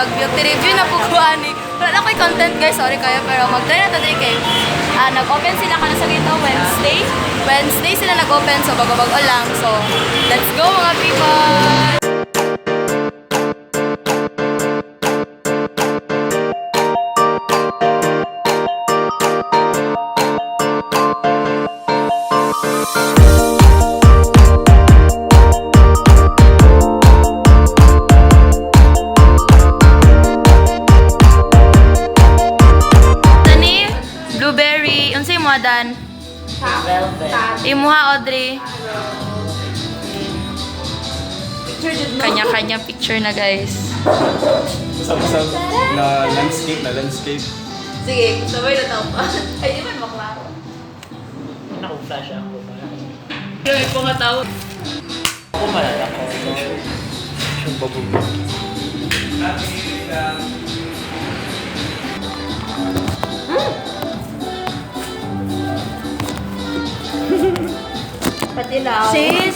mag-beauty review na po ko ani. Wala na ko'y content guys, sorry kayo, pero mag-try na to din kay nag-open sila ka na sa dito Wednesday sila nag-open, so bago-bago lang. So, let's go mga people! Blueberry, unsay mo dan? Velvet. Imuha Audrey. Kanya-kanya picture na guys. Usap-usap na landscape. Sige, sabay na tao pa. Ay, di man maklaro. Naka-flash ako. Grabe ko nga tao. Ako malala ko. Yung babog. Pati na. Sis!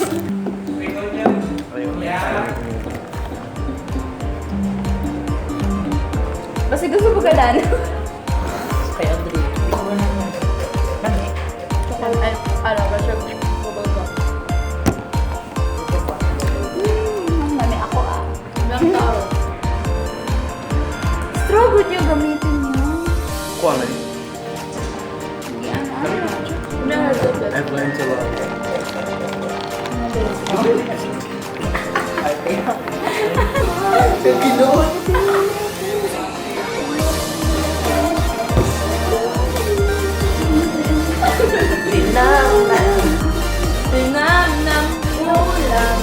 Basta gusto mo ka dan. Kay Andre. Hindi ko na naman. Bakit? Ano ba siya? Mami ako Ilang tao. Straw good yung gamitin niyo. Kuha na yun. Sige, ano? I've learned a lot. Tinam ng ulam.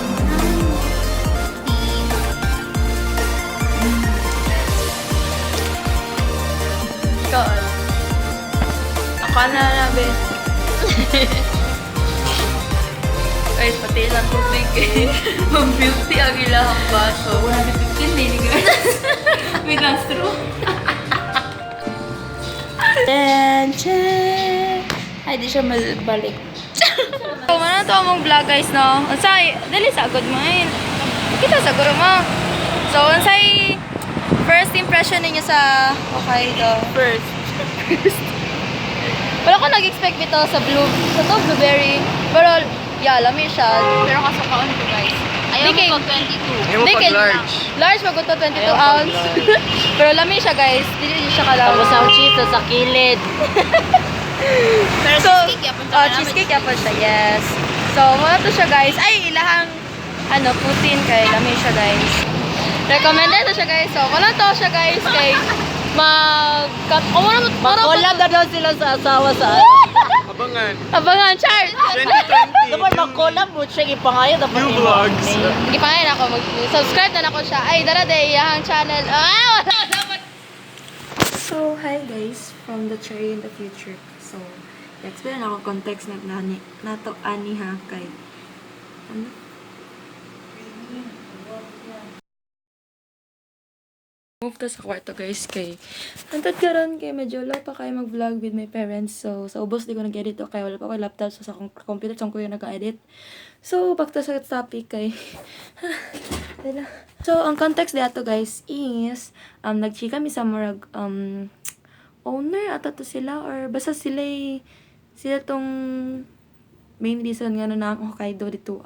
Ikaw, ano? Ako na nabi. Guys, pati lang tubig eh. Mag-beauty ang ilahang baso. 115 din guys. May nastro. Ay, di siya malbalik. So, ano to among vlog guys, no? Unsay, dali sagod mo eh. Kita saguro mo. So, unsay first impression ninyo sa Hokkaido? First. Wala ko nag-expect nito sa blueberry. Pero, yeah, lami siya. Pero kasukaon ko guys. Ayaw mo pag 22. Ayaw mo pag large. Large mag 22 ounce. Pero lami siya guys. Dili siya kalawang. Tapos ang cheese sa kilid. Pero so, cheesecake yapon siya, yes. So, mga to siya guys. Ay, ilahang Putin kay lami siya guys. Recommended to siya guys. So, wala to siya guys kay Mag-collab na daw sila sa asawa sa Abangan, Char! 2020. Dapat mag-collab mo siya ipangayo. New vlogs. Ipangayin ako, mag-subscribe na ako siya. Ay, dara day, iyahang channel. Wala dapat! So, hi guys, from the Cherry in the Future. So, i-explain ako context na nato ani ha kay move to sa kwarto guys kay antad karon kay medyo low pa kay mag-vlog with my parents. So sa ubos di ko nag-edit to kay wala pa ko laptop so sa computer sa ko yung nag-edit. So back to sa topic kay so ang context dito guys is nagchika mi sa murag owner ata to sila or basta sila tong main reason nga na ang Hokkaido dito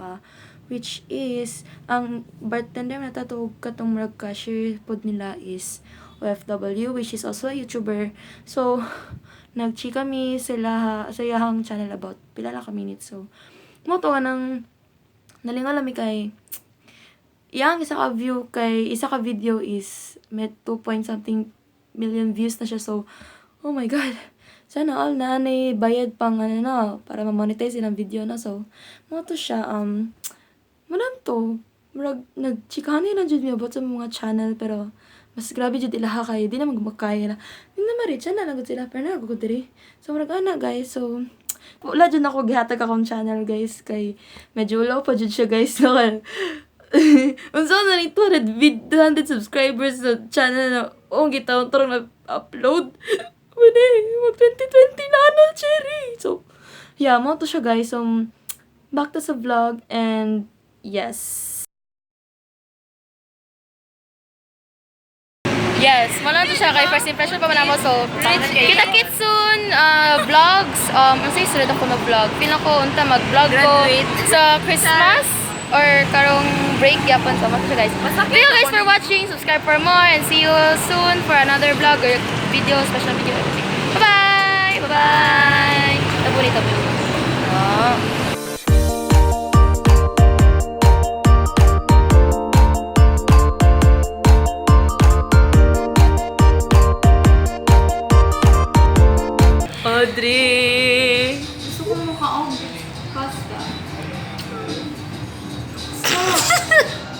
which is ang bartender na tatawag katong murag cashier pod nila is OFW, which is also a YouTuber. So nagchika mi sila sa iyang channel about pila lang ka minutes. So mo to nang nalingal mi kay iyang isa ka video is may 2 point something million views na siya. So oh my god, sana all na bayad pang para ma-monetize ang video na. So mo to siya manam to nagchikahan nila jud mi about sa mga channel pero mas grabe jud ilaha kay di na magmakaya na di na ma-reach na lang gud sila pero na gud diri. So murag ana guys, so wala jud ako gihatag akong channel guys kay medyo low pa jud siya guys. So unsa na ni 200 subscribers sa channel na gitaon turong na upload mag 2020 na Cherry. So yeah, mo to siya guys. So back to sa vlog and yes. Yes, wala to siya kay first impression pa man ako. So, kita-kits soon, vlogs. Ang say sunod ako na vlog. Pila ko unta mag-vlog ko sa Christmas or karong break yapon sa mga guys. Thank you guys for watching. Subscribe for more and see you soon for another vlog or video, special video. Bye-bye! Bye-bye! Tabu ni tabu.